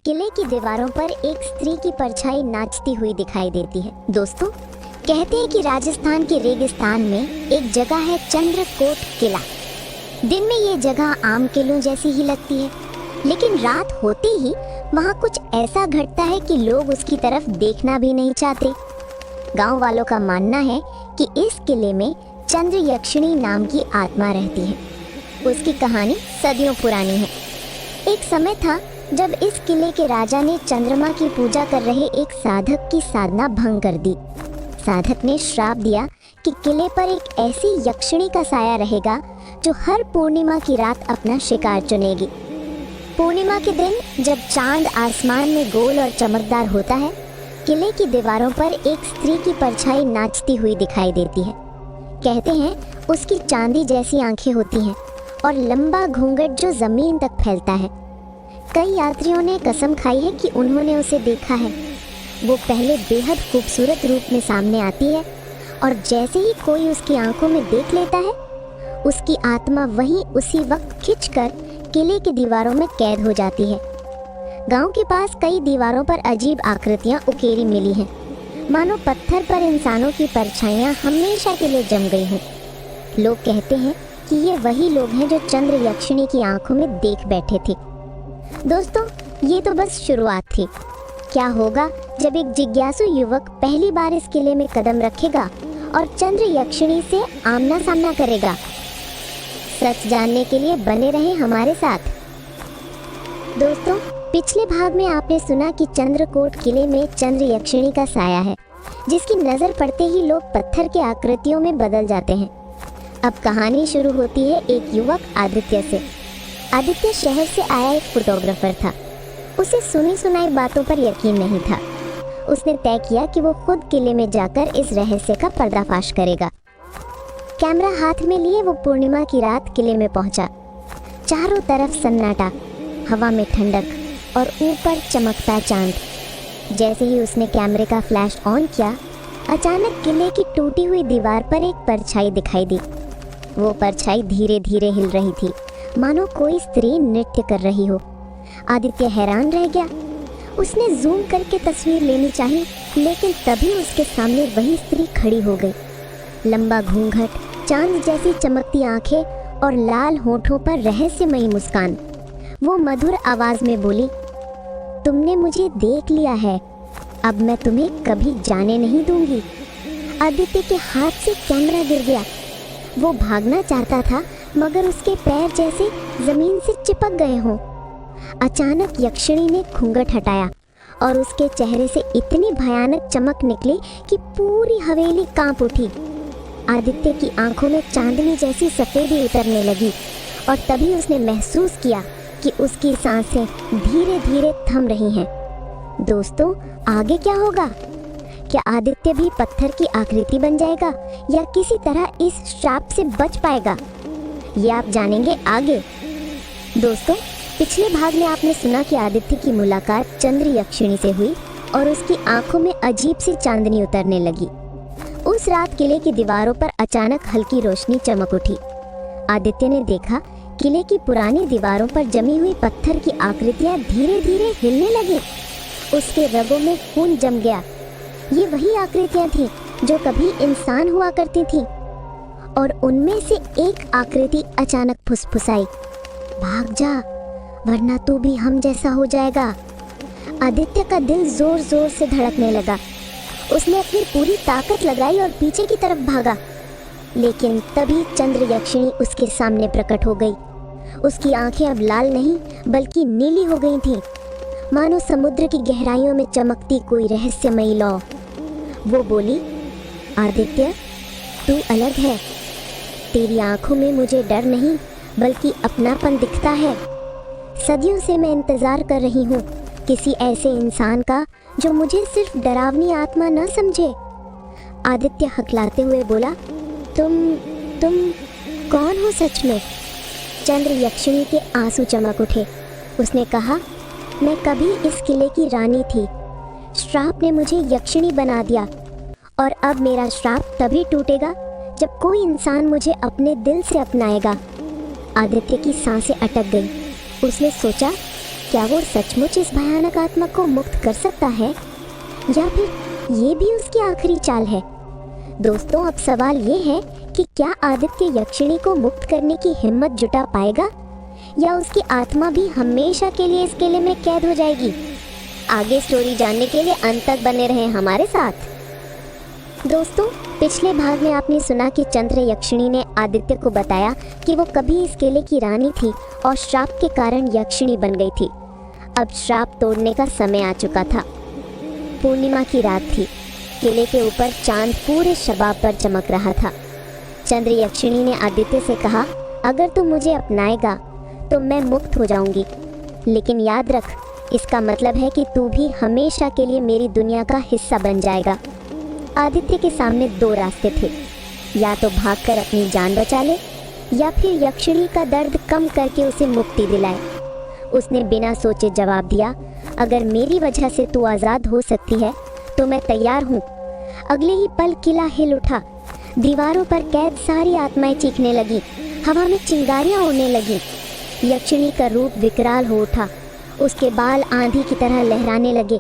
किले की दीवारों पर एक स्त्री की परछाई नाचती हुई दिखाई देती है। दोस्तों, कहते हैं कि राजस्थान के रेगिस्तान में एक जगह है चंद्रकोट किला। दिन में ये जगह आम किलों जैसी ही लगती है, लेकिन रात होते ही वहाँ कुछ ऐसा घटता है कि लोग उसकी तरफ देखना भी नहीं चाहते। गांव वालों का मानना है कि इस किले में चंद्र यक्षिणी नाम की आत्मा रहती है। उसकी कहानी सदियों पुरानी है। एक समय था जब इस किले के राजा ने चंद्रमा की पूजा कर रहे एक साधक की साधना भंग कर दी। साधक ने श्राप दिया कि किले पर एक ऐसी यक्षिणी का साया रहेगा जो हर पूर्णिमा की रात अपना शिकार चुनेगी। पूर्णिमा के दिन जब चांद आसमान में गोल और चमकदार होता है, किले की दीवारों पर एक स्त्री की परछाई नाचती हुई दिखाई देती है। कहते हैं उसकी चांदी जैसी आंखें होती हैं और लंबा घूंघट जो जमीन तक फैलता है। कई यात्रियों ने कसम खाई है कि उन्होंने उसे देखा है। वो पहले बेहद खूबसूरत रूप में सामने आती है और जैसे ही कोई उसकी आंखों में देख लेता है, उसकी आत्मा वहीं उसी वक्त खिंचकर किले की दीवारों में कैद हो जाती है। गांव के पास कई दीवारों पर अजीब आकृतियां उकेरी मिली हैं, मानो पत्थर पर इंसानों की परछाइयां हमेशा के लिए जम गई हों। लोग कहते हैं कि ये वही लोग हैं जो चंद्र यक्षिणी की आंखों में देख बैठे थे। दोस्तों, ये तो बस शुरुआत थी। क्या होगा जब एक जिज्ञासु युवक पहली बार इस किले में कदम रखेगा और चंद्र यक्षिणी से आमना सामना करेगा? सच जानने के लिए बने रहें हमारे साथ। दोस्तों, पिछले भाग में आपने सुना कि चंद्रकोट किले में चंद्र यक्षिणी का साया है, जिसकी नजर पड़ते ही लोग पत्थर के आकृतियों में बदल जाते हैं। अब कहानी शुरू होती है एक युवक आदित्य से। आदित्य शहर से आया एक फोटोग्राफर था। उसे सुनी सुनाई बातों पर यकीन नहीं था। उसने तय किया कि वो खुद किले में जाकर इस रहस्य का पर्दाफाश करेगा। कैमरा हाथ में लिए वो पूर्णिमा की रात किले में पहुंचा। चारों तरफ सन्नाटा, हवा में ठंडक और ऊपर चमकता चांद। जैसे ही उसने कैमरे का फ्लैश ऑन किया, अचानक किले की टूटी हुई दीवार पर एक परछाई दिखाई दी। वो परछाई धीरे धीरे हिल रही थी, मानो कोई स्त्री नृत्य कर रही हो। आदित्य हैरान रह गया। उसने जूम करके तस्वीर लेनी चाहिए, लेकिन तभी उसके सामने वही स्त्री खड़ी हो गई। लंबा घूंघट, चांद जैसी चमकती आंखें और लाल होठों पर रहस्यमयी मुस्कान। वो मधुर आवाज में बोली, तुमने मुझे देख लिया है, अब मैं तुम्हें कभी जाने नहीं दूंगी। आदित्य के हाथ से कैमरा गिर गया। वो भागना चाहता था, मगर उसके पैर जैसे जमीन से चिपक गए हों। अचानक यक्षिणी ने घूंघट हटाया और उसके चेहरे से इतनी भयानक चमक निकली कि पूरी हवेली कांप उठी। आदित्य की आंखों में चांदनी जैसी सफेदी उतरने लगी और तभी उसने महसूस किया कि उसकी सांसें धीरे धीरे थम रही हैं। दोस्तों, आगे क्या होगा? क्या आदित्य भी पत्थर की आकृति बन जाएगा या किसी तरह इस श्राप से बच पाएगा? ये आप जानेंगे आगे। दोस्तों, पिछले भाग में आपने सुना कि आदित्य की मुलाकात चंद्र यक्षिणी से हुई और उसकी आंखों में अजीब सी चांदनी उतरने लगी। उस रात किले की दीवारों पर अचानक हल्की रोशनी चमक उठी। आदित्य ने देखा किले की पुरानी दीवारों पर जमी हुई पत्थर की आकृतियां धीरे धीरे हिलने लगी। उसके रगों में खून जम गया। ये वही आकृतियां थीं जो कभी इंसान हुआ करती थीं। और उनमें से एक आकृति अचानक फुसफुसाई, भाग जा, वरना तू भी हम जैसा हो जाएगा। आदित्य का दिल जोर जोर से धड़कने लगा। उसने अपनी पूरी ताकत लगाई और पीछे की तरफ भागा, लेकिन तभी चंद्र यक्षिणी उसके सामने प्रकट हो गई। उसकी आंखें अब लाल नहीं बल्कि नीली हो गई थीं, मानो समुद्र की गहराइयों में चमकती कोई रहस्यमयी लौ। वो बोली, आदित्य, तू अलग है। तेरी आंखों में मुझे डर नहीं बल्कि अपनापन दिखता है। सदियों से मैं इंतजार कर रही हूँ किसी ऐसे इंसान का जो मुझे सिर्फ डरावनी आत्मा न समझे। आदित्य हकलाते हुए बोला, तुम कौन हो सच में? चंद्र यक्षिणी के आंसू चमक उठे। उसने कहा, मैं कभी इस किले की रानी थी। श्राप ने मुझे यक्षिणी बना दिया और अब मेरा श्राप तभी टूटेगा जब कोई इंसान मुझे अपने दिल से अपनाएगा। आदित्य की सांसें अटक गई। उसने सोचा, क्या वो सचमुच इस भयानक आत्मा को मुक्त कर सकता है, या फिर ये भी उसकी आखिरी चाल है? दोस्तों, अब सवाल ये है कि क्या आदित्य यक्षिणी को मुक्त करने की हिम्मत जुटा पाएगा, या उसकी आत्मा भी हमेशा के लिए इस किले में कैद हो जाएगी? आगे स्टोरी जानने के लिए अंत तक बने रहें हमारे साथ। दोस्तों, पिछले भाग में आपने सुना कि चंद्र यक्षिणी ने आदित्य को बताया कि वो कभी इस किले की रानी थी और श्राप के कारण यक्षिणी बन गई थी। अब श्राप तोड़ने का समय आ चुका था। पूर्णिमा की रात थी। किले के ऊपर चांद पूरे शबाब पर चमक रहा था। चंद्र यक्षिणी ने आदित्य से कहा, अगर तू मुझे अपनाएगा तो मैं मुक्त हो जाऊंगी, लेकिन याद रख, इसका मतलब है कि तू भी हमेशा के लिए मेरी दुनिया का हिस्सा बन जाएगा। आदित्य के सामने दो रास्ते थे, या तो भागकर अपनी जान बचा ले, या फिर यक्षिणी का दर्द कम करके उसे मुक्ति दिलाए। उसने बिना सोचे जवाब दिया, अगर मेरी वजह से तू आज़ाद हो सकती है तो मैं तैयार हूँ। अगले ही पल किला हिल उठा। दीवारों पर कैद सारी आत्माएं चीखने लगी, हवा में चिंगारियां उड़ने लगी। यक्षिणी का रूप विकराल हो उठा। उसके बाल आंधी की तरह लहराने लगे,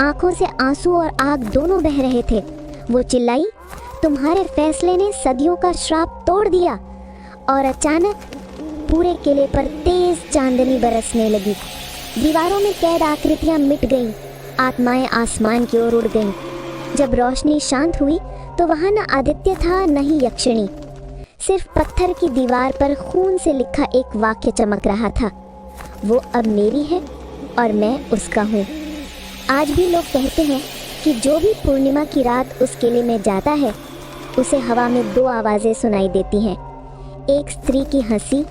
आंखों से आंसू और आग दोनों बह रहे थे। वो चिल्लाई, तुम्हारे फैसले ने सदियों का श्राप तोड़ दिया। और अचानक पूरे किले पर तेज चांदनी बरसने लगी। दीवारों में कैद आकृतियां मिट गईं, आत्माएं आसमान की ओर उड़ गईं। जब रोशनी शांत हुई तो वहां न आदित्य था न ही यक्षिणी। सिर्फ पत्थर की दीवार पर खून से लिखा एक वाक्य चमक रहा था, वो अब मेरी है और मैं उसका हूँ। आज भी लोग कहते हैं कि जो भी पूर्णिमा की रात उस किले में जाता है उसे हवा में दो आवाज़ें सुनाई देती हैं, एक स्त्री की हंसी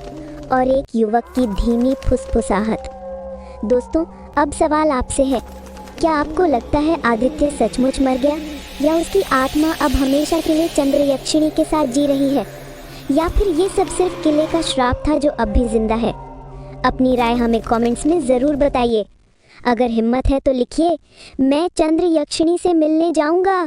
और एक युवक की धीमी फुसफुसाहट। दोस्तों, अब सवाल आपसे है, क्या आपको लगता है आदित्य सचमुच मर गया, या उसकी आत्मा अब हमेशा के लिए चंद्र यक्षिणी के साथ जी रही है, या फिर ये सब सिर्फ किले का श्राप था जो अब भी जिंदा है? अपनी राय हमें कमेंट्स में ज़रूर बताइए। अगर हिम्मत है तो लिखिए, मैं चंद्र यक्षिणी से मिलने जाऊंगा।